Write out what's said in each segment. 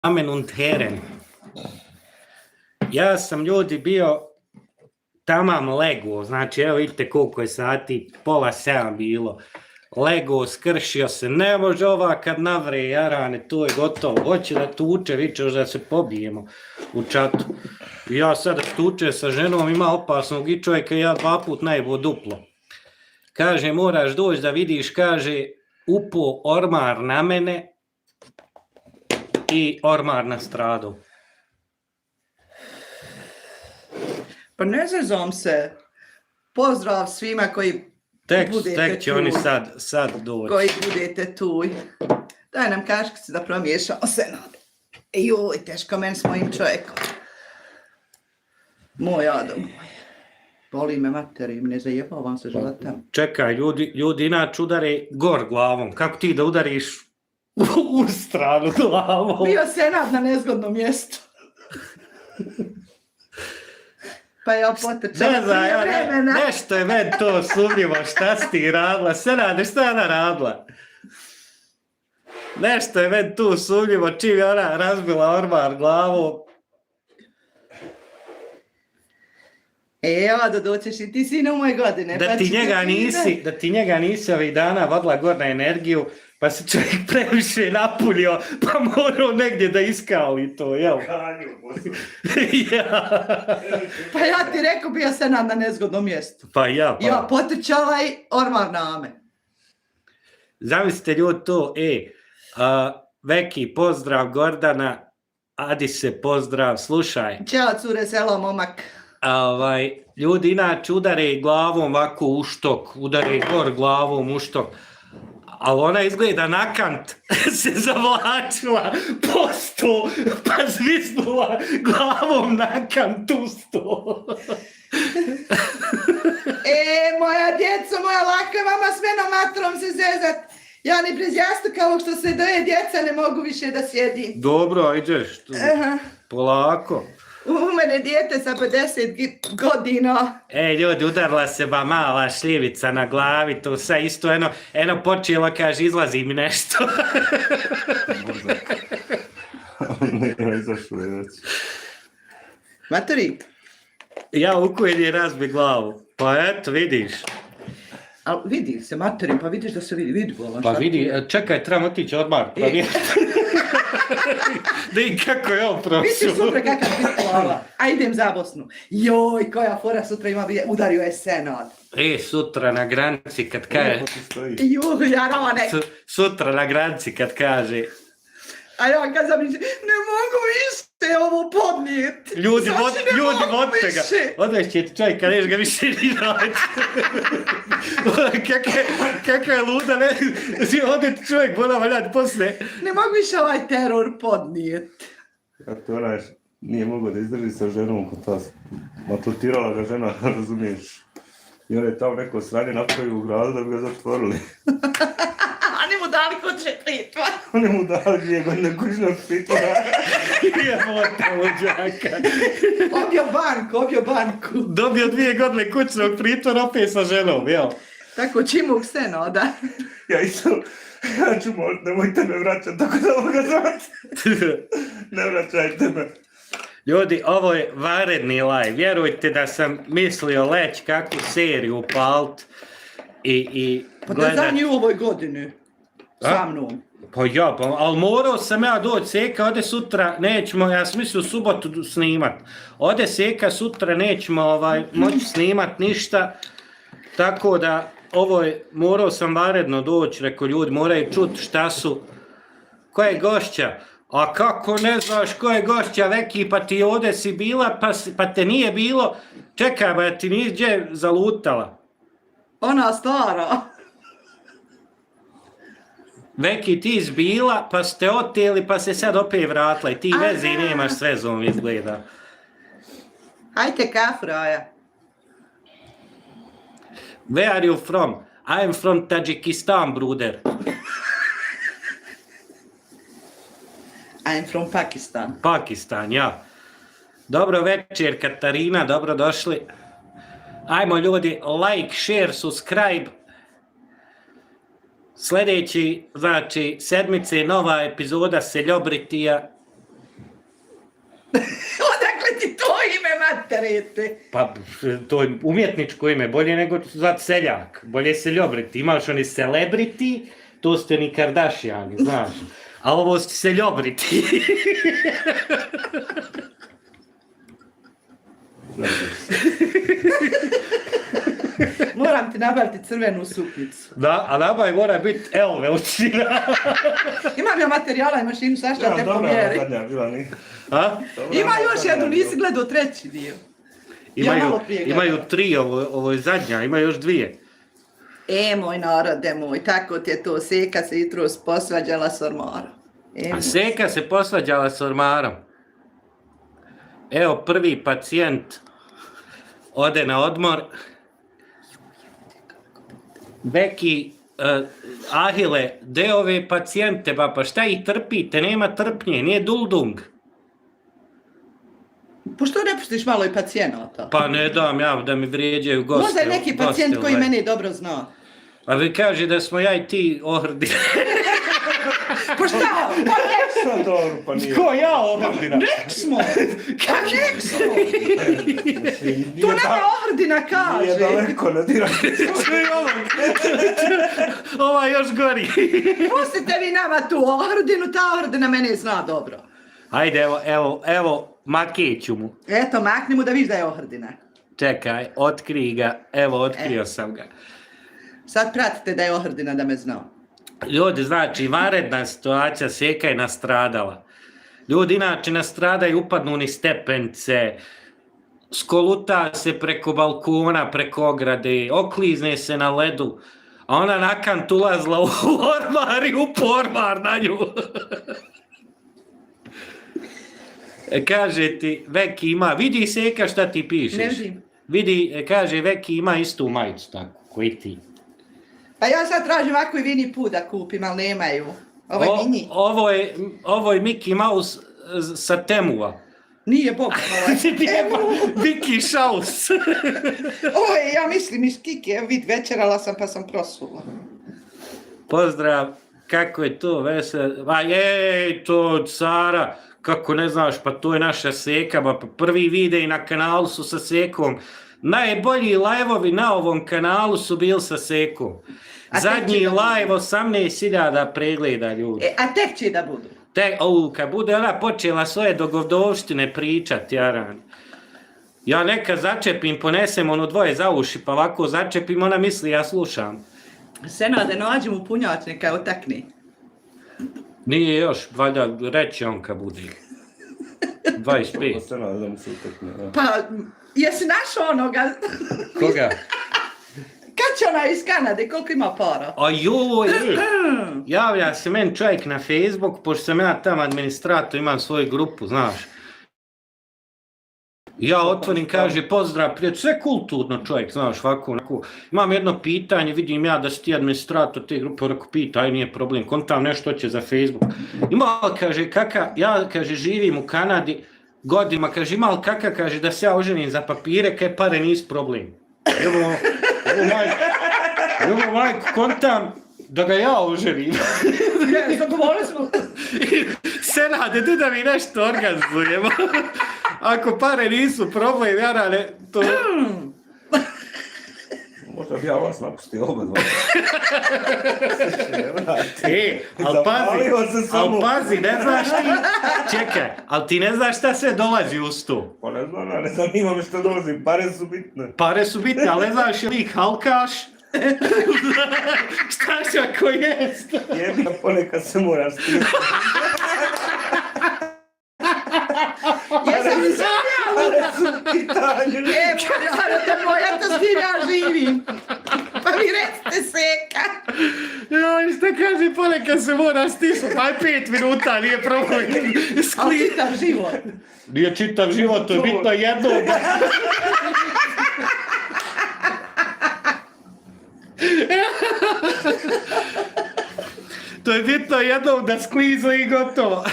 Damen und Herren, ja sam ljudi bio tamam lego, znači evo vidite koliko je sati, 6:30 bilo, lego, skršio se, ne može ova kad navre jarane, to je gotovo, hoće da tuče, viče da se pobijemo u čatu. Ja sada tuče sa ženom, ima opasnog i čovjeka, ja 2 put najbo duplo. Kaže, moraš doći da vidiš, kaže, upo ormar na mene i ormar na stradu. Pa ne zezom se. Pozdrav svima koji budete Tek će tu. oni sad doći. Koji budete tu. Daj nam kaškice da promiješamo se. Joj, teško meni s mojim čovjekom. Moj Ado moj. Boli me materim, ne zajebavam se životom. Čekaj, ljudi inače udare gor glavom. Kako ti da udariš u stranu glavom? Bio senat na nezgodnom mjestu. Pa ja potrčala prije vremena. Nešto je meni to sumnjivo, šta si ti radila? Senade, šta je ona radila? Nešto je meni tu sumnjivo, čim je ona razbila ormar glavom. Ado, doćeš i ti si na moje godine. Da ti njega nisi ovih dana vodila gor na energiju, pa se čovjek previše napunio, pa morao negdje da iskali to, jel? Ja. Pa ja ti rekao, bio senat na nezgodnom mjestu. Pa ja. Ja potrčala i ormar na me. Zamislite ljudi to, Veki, pozdrav, Gordana, Adise, pozdrav, slušaj. Ćao, cure, selo, momak. Ljudi inače udare glavom ovako u štok, udare gor glavom u štok, ali ona izgleda nakant se zavlačila po sto, pa zvisnula glavom nakant u sto. Moja djeco, moja laka, vama s menom matrom se zezat. Ja ni bez jastuka ovog što se doje djeca ne mogu više da sjedim. Dobro, ajdeš, polako. U mene dijete sa 50 godina. Ljudi, udarila se ba mala šljivica na glavi, to sve isto, eno počelo, kaže, izlazi mi nešto. Ne, izašlo je već. Matori. Ja ukujem je razbi glavu, pa eto, vidiš. Ali vidi se, matori, pa vidiš da se vidi bolan. Pa vidi, čekaj, trebamo otići odmah. Da i kako je on prošao. Vidiš sutra kakav biti glava. A idem za Bosnu. Joj, koja fora sutra ima, udario je senat. Sutra na granici kad kaže... Joj, Jarovane. Sutra na granici kad kaže... A ja kad zamišljam, ne mogu više ovo podnijeti. Ljudi, vodite ga. Odvešće ti čovjek, kad neš ga više ni raditi. Kakva je luda, ne? Ode ti čovjek, voda valjati poslije. Ne mogu više ovaj teror podnijeti. Ja to nije mogao da izdrži sa ženom kod vas. Maltretirala ga žena, razumiješ. I on je tamo neko sranje napravio u gradu da bi ga zatvorili. Oni mu dali kućne pritvor. Oni mu dali 2 godine kućnog pritvora. Jebota luđaka. Obio banku. Dobio 2 godine kućnog pritvora opet sa ženom, jel? Tako čimuk senoda. Ja ću moliti, nemojte me vraćati, tako da moga zvati. Ne vraćajte me. Ljudi, ovo je vanredni live. Vjerujte da sam mislio leći kakvu seriju upalt i pa gledat. Pa da zadnji u ovoj godini. Sa mnom. Pa ja, ali morao sam ja doći, Seka, ode sutra, nećemo, ja sam mislio u subotu snimat. Ode Seka, sutra nećemo moći snimat ništa, tako da morao sam vanredno doći, rekao ljudi, moraju čuti šta su, ko je gošća. A kako ne znaš ko je gošća, Veki, pa ti ovdje si bila, pa te nije bilo, čekaj, ba ti niđe zalutala. Ona stara. Veki, ti izbila, pa ste oteli, pa se sad opet vratila i ti vezi nemaš s vezom, izgleda. Hajte kafraja. Where are you from? I am from Tajikistan, bruder. I'm from Pakistan. Pakistan, ja. Dobro večer, Katarina, dobro došli. Ajmo ljudi, like, share, subscribe. Sljedeći, znači, sedmice, nova epizoda Celebritija. Odakle ti to ime materite? Pa, to je umjetničko ime, bolje nego zvat seljak, bolje seljobriti. Imaš oni celebrity, to ste ni Kardashiani, znaš. A ovo ste seljobriti. Moram ti nabaviti crvenu suknicu. Da, a nabaj mora biti L veličina. Imam ja materijala i mašinu, svašta te pomjeri. Zadnja bila ni. A? Ima još jednu, nisi gledao treći dio. Imaju 3, ovo je zadnja, ima još 2. Moj narode moj, tako ti je to, Seka se jutros posvađala s ormarom. A Seka se posvađala s ormarom. Evo, prvi pacijent ode na odmor. Beki, Ahile, de ove pacijente, pa šta ih trpite, nema trpnje, nije duldung. Pošto ne pustiš malo i pacijenata? Pa ne dam ja da mi vrijeđaju goste. Možda je neki pacijent koji mene dobro zna. A vi kaže da smo ja i ti ohrdine. Pa šta? Pa Šta dobro, pa nije. Ko ja ohrdina? nek smo! Pa nek smo! To nama ohrdina Nije kaže. daleko, ne diraj. Ova još gori. Pustite vi nama tu ohrdinu, ta ohrdina mene zna dobro. Ajde, evo, makeću mu. Eto, makni mu da viš da je ohrdina. Čekaj, otkrij ga. Evo, otkrio sam ga. Sad pratite da je ohrdina da me zna. Ljudi, znači, vanredna situacija, Seka je nastradala. Ljudi inače nastradaju, upadnu ni stepence, skoluta se preko balkona, preko ograde, oklizne se na ledu, a ona nakant ulazla u ormar i u pormar na nju. Kaže ti, Veki ima, vidi Seka šta ti pišeš. Ne vidim. Vidi, kaže, Veki ima istu majicu tako, koji ti. Pa ja sad tražim ovako i Winnie Pooh da kupim, ali nemaju. Ovo je mini. Ovo je Mickey Mouse sa Temua. Nije Boga ovaj. Mickey Šaus. Ovo je, ja mislim, iz Kike. Evo vid, večerala sam pa sam prosula. Pozdrav, kako je to veselo. A jej, to Sara, kako ne znaš, pa to je naša Seka, pa prvi videi na kanalu su sa Sekom. Najbolji live-ovi na ovom kanalu su bili sa Sekom. Zadnji live 18.000 pregleda, ljudi. A tek će da budu. Kad bude ona počela svoje dogodovštine pričat, jaran. Ja nekad začepim, ponesem ono dvoje za uši, pa ovako začepim, ona misli ja slušam. Senade, nađem u punjačnika, otakni. Nije još, valjda reći on kad bude. 25. Ovo se nadam se utekne. Pa, jesi našao onoga? Koga? Kad će ona iz Kanade, koliko ima para? A joj, javlja se meni čovjek na Facebook, pošto sam ja tam administrator, imam svoju grupu, znaš. Ja otvorim, kaže, pozdrav, prijatelj, sve kulturno čovjek, znaš, ovako. Imam jedno pitanje, vidim ja da si ti administrator te grupe, rekao, pitaj, nije problem, kontam nešto će za Facebook. Ima, kaže, ja, kaže, živim u Kanadi godinama, kaže, ima kaka, kaže, da se ja oženim za papire, kaj pare nisu problem. Evo majko, kontam da ga ja oženim. Zagovorili smo. Senade, tu da mi nešto organizujemo. Ako pare nisu problem, jarane, to... Možda bi ja vas napustio oba dva. ali pazi, ne znaš ti... Čekaj, ali ti ne znaš šta sve dolazi uz to. Pa ne znam, ja ne zanima me što dolazi, pare su bitne. Pare su bitne, ali ne znaš li halkaš? Šta će ako jest? Jebi ga, ponekad se moraš stirati. Jesam li sam ja luda? Ja to s tim ja živim. Pa mi recite Seka. Joj, šta kaže, ponekad se moraš stisnuti, aj 5 minuta, nije problem. Ali čitav život. Nije čitav život, to je bitno jedno. To je bitno jednom da sklizu i gotovo.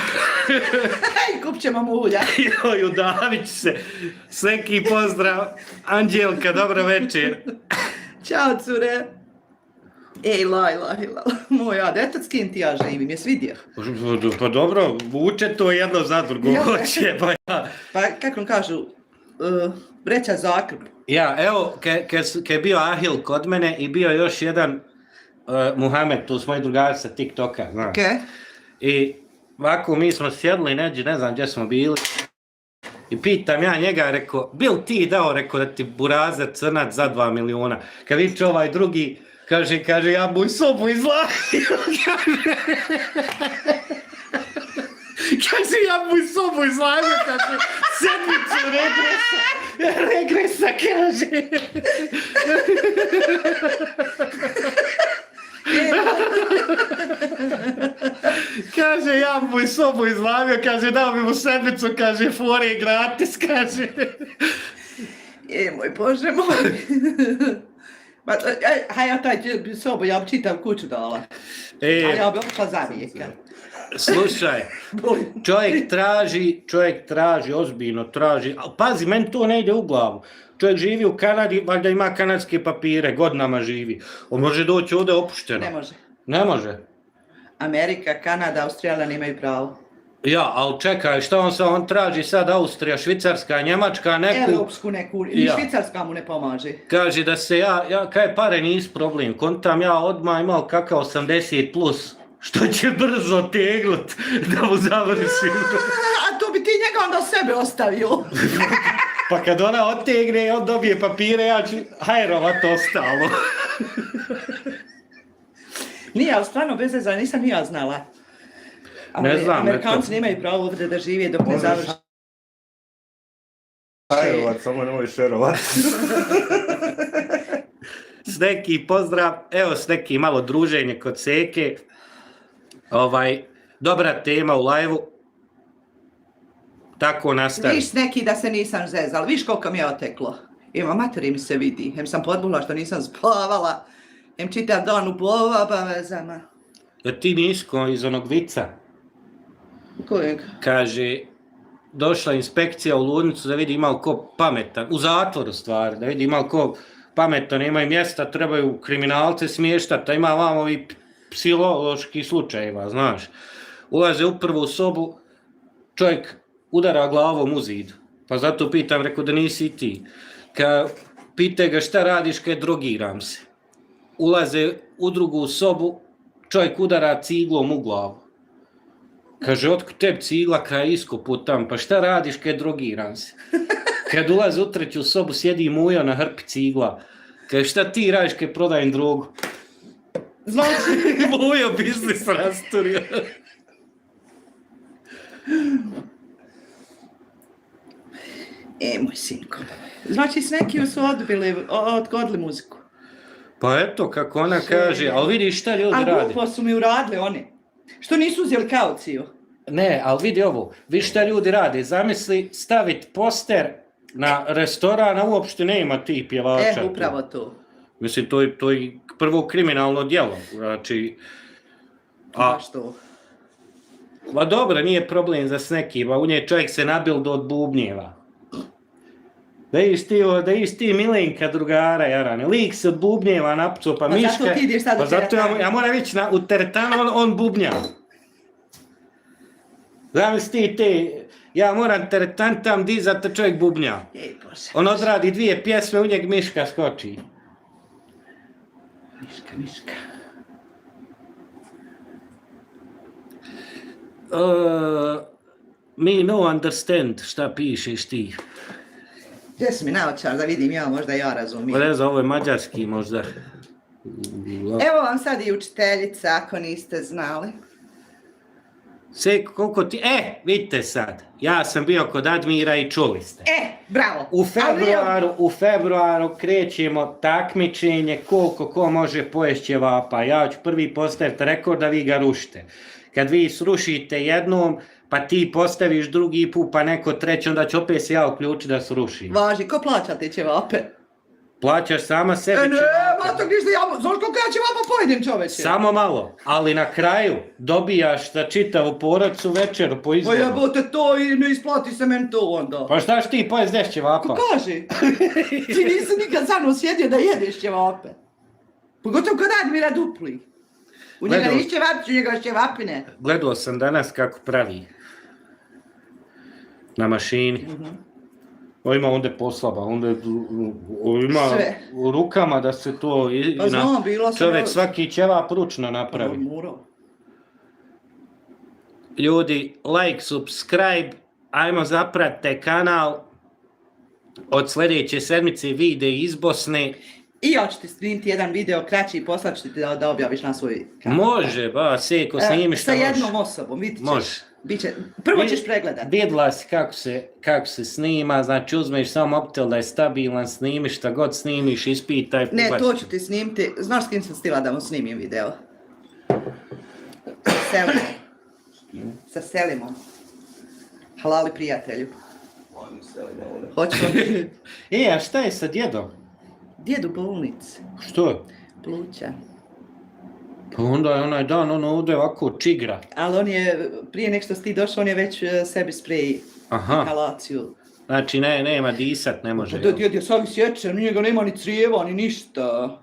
Hej, kup ćemo mu ulja. Joj, udavit se. Sveki pozdrav. Anđelka, dobro večer. Ćao, cure. Ej, la, moj detac s kim ti ja živim, jes vidio? Pa dobro, uče to jedno za drugo, Ja. hoće, pa ja. Pa kako kažu, vreća zakrp. Ja, evo, kad je bio Ahil kod mene i bio još jedan Muhamed, tu smo i drugari sa TikToka, znaš. Okay. I ovako mi smo sjedli neđe, ne znam gdje smo bili. I pitam ja njega, rekao, bil ti dao, rekao, da ti burazer crnac za 2 miliona. Kad viče ovaj drugi, kaže, ja mu sobu izlazio, kaže, ja mu sobu izlazio, kaže, sedmicu regresa, kaže. Kaže, ja mu sobu izlazio, kaže, dao bi mu sedmicu, kaže, fore gratis, kaže. Moj Bože moj. Ja taj sobu, ja bi čitav kuću dala. A ja bi opla za vijeka. Slušaj, čovjek traži, ozbiljno traži, ali pazi, meni to ne ide u glavu. Čovjek živi u Kanadi, valjda ima kanadske papire, godinama živi. On može doći ovdje opušteno. Ne može. Ne može? Amerika, Kanada, Australija nemaju pravo. Ja, ali čekaj, šta on traži sad Austrija, Švicarska, Njemačka, neku... Europsku neku, ni Švicarska mu ne pomaže. Kaže da se kaj pare nis problem, kontam ja odmah imao kakav 80 plus, što će brzo teglut da mu završim. A to bi ti njega onda sebe ostavio. Pa kad ona otegne i on dobije papire, ja ću hajrovat ostalo. Nije, ali stvarno bez veze, nisam ni ja znala. Ne znam, Amerikanci nemaju pravo ovdje da žive dok ne završi. Hajrovat, samo nemoj šerovat. Sneki, pozdrav, evo Sneki, malo druženje kod Seke. Dobra tema u live-u. Tako nastavi. Viš neki da se nisam zezala, viš koliko mi je oteklo. Evo, materi mi se vidi, hem sam podbula što nisam spavala, hem čitav dan u obavezama. Da ti nisko iz onog vica. Kojeg? Kaže, došla inspekcija u ludnicu da vidi ima li ko pametan, u zatvoru stvari, da vidi ima li ko pametan, imaju mjesta, trebaju kriminalce smještati, a ima vam ovi psihološki slučajeva, znaš. Ulaze u prvu sobu, čovjek udara glavom u zid, pa zato pitam, rekao da nisi i ti. Pite ga šta radiš, kaj drogiram se. Ulaze u drugu sobu, čovjek udara ciglom u glavu. Kaže, otkud tebi cigla kaj iskoput tam, pa šta radiš kaj drogiram se? Kad ulaze u treću sobu, sjedi Mujo na hrpi cigla. Kaže, šta ti radiš kaj prodajem drogu? Znači... Mujo biznis rasturio. Moj sinko. Znači, s neki su odgodili muziku. Pa eto, kako ona kaže, ali vidiš šta ljudi radi. A glupo su mi uradili oni. Što nisu uzeli kauciju? Ne, ali vidi ovo, vidi šta ljudi rade. Zamisli staviti poster na restoran, a uopšte nema tih pjevača. Upravo to. Mislim, to je prvo kriminalno djelo. Znači... Baš to. Pa dobro, nije problem za Snekima, u nje čovjek se nabildo od bubnjeva. Da iš ti Milenka drugara, Jarane, lik se od bubnjeva napucao, pa Miška... Pa zato ti ideš sad u teretanu. Ja moram ići u teretanu, on bubnja. Zamisli ti, ja moram teretan tam dizat, a čovjek bubnja. On odradi 2 pjesme, u njeg Miška skoči. Miška. Me no understand šta pišeš ti. Gdje si mi naočar da vidim možda ja razumijem. Ne znam, ovo je mađarski možda. Evo vam sad i učiteljica, ako niste znali. Seko, koliko ti... vidite sad, ja sam bio kod Admira i čuli ste. Bravo. U februaru krećemo takmičenje koliko ko može pojest ćevapa. Ja ću prvi postaviti rekord, da vi ga rušite. Kad vi srušite jednom, pa ti postaviš drugi put, pa neko treći, onda ću opet se ja uključiti da srušim. Važi, ko plaća te ćevape? Plaćaš sama sebi ćevape. Mato, ništa ja, znaš koliko ja ćevapa pojedem, čoveče? Samo malo, ali na kraju dobijaš za čitavu porodicu večeru po izboru. Pa jebote to i ne isplati se meni to onda. Pa šta ti pojest 10 ćevapa? Ko kaže? Ti nisi nikad sa mnom sjedio da jedeš ćevape. Pogotovo kod Admira Dupli. U njega Gledao- niš ćevapić, u njega ćevapine. Gledao sam danas kako pravi. Na mašini. On ima onda poslaba, onda ima Sve. u rukama da se to Pa znam, bilo sam čovjek evo- svaki ćevap ručno napravi. Morao. Ljudi, like, subscribe, ajmo zapratite kanal. Od sljedeće sedmice vide iz Bosne. I ja ću ti snimiti jedan video kraći i poslat ću ti da objaviš na svoj kanal. Može, ba, seko snimiš Sa šta jednom možeš. osobom, vidit ćeš. Može. Biće, prvo ćeš pregledati. Vidjela si kako se snima, znači uzmeš samo mobitel da je stabilan, snimiš šta god snimiš, ispitaj, Ne, pubaš. to ću ti snimiti. Znaš s kim sam stila da mu snimim video? Sa Selimom. Sa Selimom. Halali prijatelju. Hoćemo. A šta je sa djedom? Djed u bolnici. Što? Pluća. Pa onda je onaj dan ono ovdje ovako čigra. Ali on je, prije nek što si ti došao, on je već sebi sprej Aha. inhalaciju. Znači nema disat, ne može. Da, djed je sami sječan, njega nema ni crijeva, ni ništa.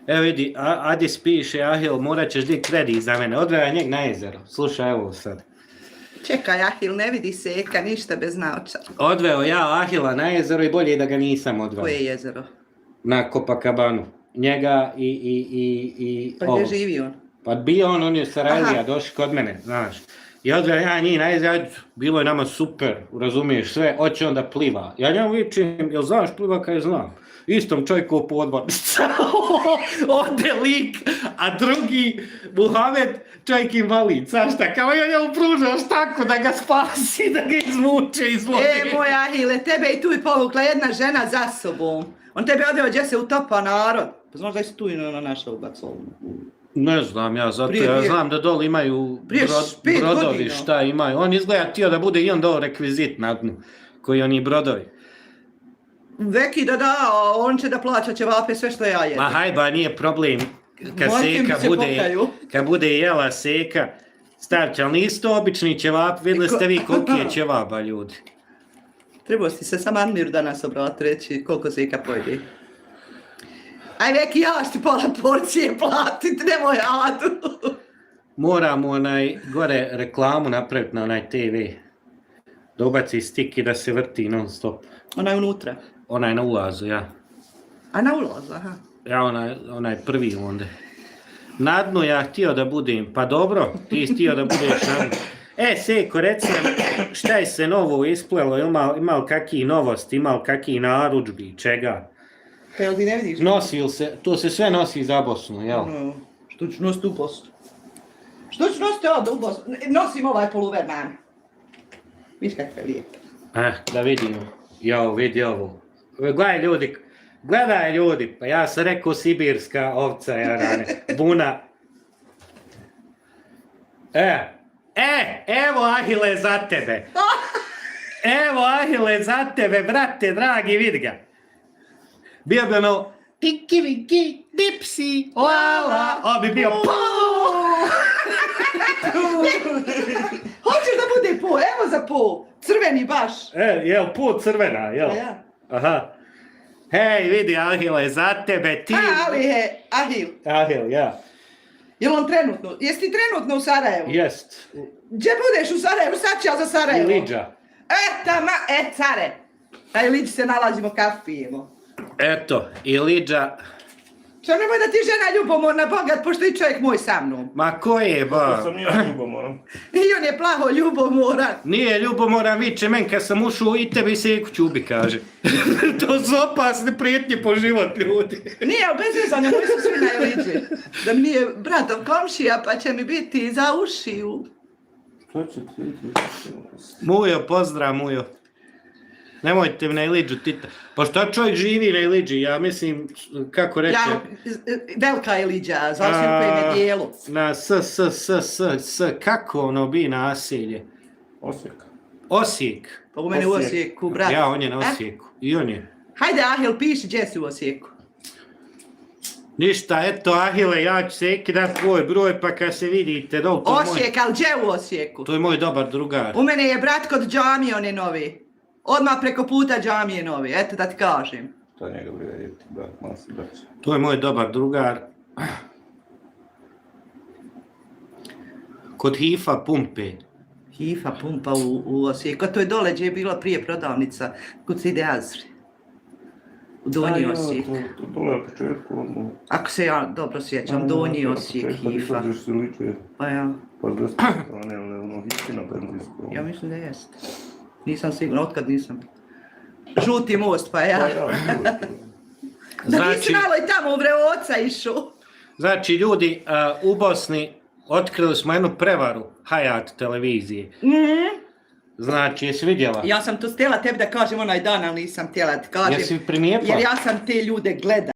Evo vidi, Adis piše, Ahil, morat ćeš dik kredit za mene, odveo njeg na jezero. Slušaj, evo sad. Čekaj, Ahil, ne vidi seka, ništa bez naoča. Odveo ja Ahila na jezero i bolje da ga nisam odveo. Koje je jezero? Na Copacabanu. Njega i Pa ovo. gdje živi on? Pa bio on je iz Sarajlija, Aha. došli kod mene, znaš. I odveo ja njih na jezero, bilo je nama super, razumiješ sve, hoće onda pliva. Ja njemu vičem, jel znaš pliva kaj znam? Istom čovjeku u podvodnicu. Ode lik, a drugi, Muhamed, čovjek invalid, znaš šta, kao ja njemu pružao štaku da ga spasi, da ga izvuče iz vode. Moj Ahile, tebe i tu je povukla jedna žena za sobom. On tebe odveo gdje se utopa narod. Pa znaš da si tu i na naša ubacovna. Ne znam ja, zato Prije ja dvije- znam da dole imaju Prije 5 brodovi, godina. šta imaju. On izgleda htio da bude i on dao rekvizit na dnu, koji oni brodovi. Veki da, on će da plaća ćevape sve što ja jedem. Ma hajba, nije problem kad Majke mi seka se bude, pokaju. kad bude jela seka, stavće, ali nisu to obični ćevap, vidjeli ste vi koliko je ćevapa, ljudi. Trebao si se sam Admiru danas obrati reći koliko seka pojede. Aj Veki, ja ću ti pola porcije platit, nemoj Adu. Moramo gore reklamu napraviti na onaj TV. Da ubaci stik i da se vrti non stop. Ona je unutra. Onaj na ulazu, ja. A na ulazu, aha. Ja onaj prvi onda. Na dnu ja htio da budem, pa dobro, ti htio da budeš na dnu. Seko, reci nam, šta je se novo isplelo, imao kakvi novosti, imao kakvi narudžbi, čega? Pa jel ti ne vidiš? Nosi se, to se sve nosi za Bosnu, jel? No, što ću nositi u Bosnu? Što ću nositi ovdje u Bosnu? Nosim ovaj poluver, mami. Viš kakve lijepe. Da vidimo. Jo, vidi ovo. Gledaj ljudi, pa ja sam rekao sibirska ovca, jarane, buna. Evo Ahile za tebe. Evo Ahile za tebe, brate, dragi, vidi ga. Bio bi ono, tiki viki, dipsi, lala, ovo bi bio, Hoćeš da bude po, evo za po, crveni baš. jel, put crvena, jel? A ja. Aha. Hej, vidi Ahile, za tebe, ti... Ali je, Ahil, Ahil, ja. jel on trenutno, jesi ti trenutno u Sarajevu? Jest. Gdje budeš u Sarajevu, sad ću ja za Sarajevo. Iliđa. Care. A Iliđi se nalazimo, kafu pijemo. Eto, Iliđa. Što nemoj da ti žena ljubomorna, bogat, pošto i čovjek moj sa mnom. Ma ko je, To ba? sam ja ljubomoran. I on je plaho ljubomoran. Nije ljubomoran, viče men kad sam ušao i tebi se kućubi, kaže. To su opasne prijetnje po život, ljudi. Nije, bez vezanja, moji su svi na Iliđi. Da mi nije bratom komšija, pa će mi biti za ušiju. Što će ti? Mujo, pozdrav, Mujo. Nemojte mi na Iliđu, tita. Pa šta čovjek živi na Iliđi, ja mislim, kako reče... Velika Iliđa, zvao si u kojem je dijelu. Na kako ono bi naselje? Osijek. Osijek. Pa u mene u Osijek. Osijeku, brat. Ja, on je na Osijeku. I on je. Hajde, Ahil, piši gdje si u Osijeku. Ništa, eto Ahile, ja ću se eki dat tvoj broj, pa kad se vidite, to je moj, Osijek, ali gdje u Osijeku? to je moj dobar drugar. U mene je brat kod džamije, on je novi. Odmah preko puta džamije novi, eto da ti kažem. šta njega briga jeti, brat, masi, braće. To je moj dobar drugar. Kod Hifa pumpe. Hifa pumpa u Osijeku. A to je dole gdje je bila prije prodavnica, kod se ide Azri. U Donji Osijek. To dole na početku, ono... Ako se ja dobro sjećam, Donji Osijek, Hifa. Kad se liče, Pa ja, pa s desne strane, ono, Hifina benzinsko. ja mislim da jest. Nisam sigurna, otkad nisam. Žuti most, pa ja. Pa ja, Da nisi malo i tamo u Vreoca išao. Znači, ljudi, u Bosni otkrili smo jednu prevaru Hayat televizije. Znači, jesi vidjela? Ja sam to htjela tebi da kažem onaj dan, ali nisam htjela da ti kažem. Jesi primijetila? Jer ja sam te ljude gledala.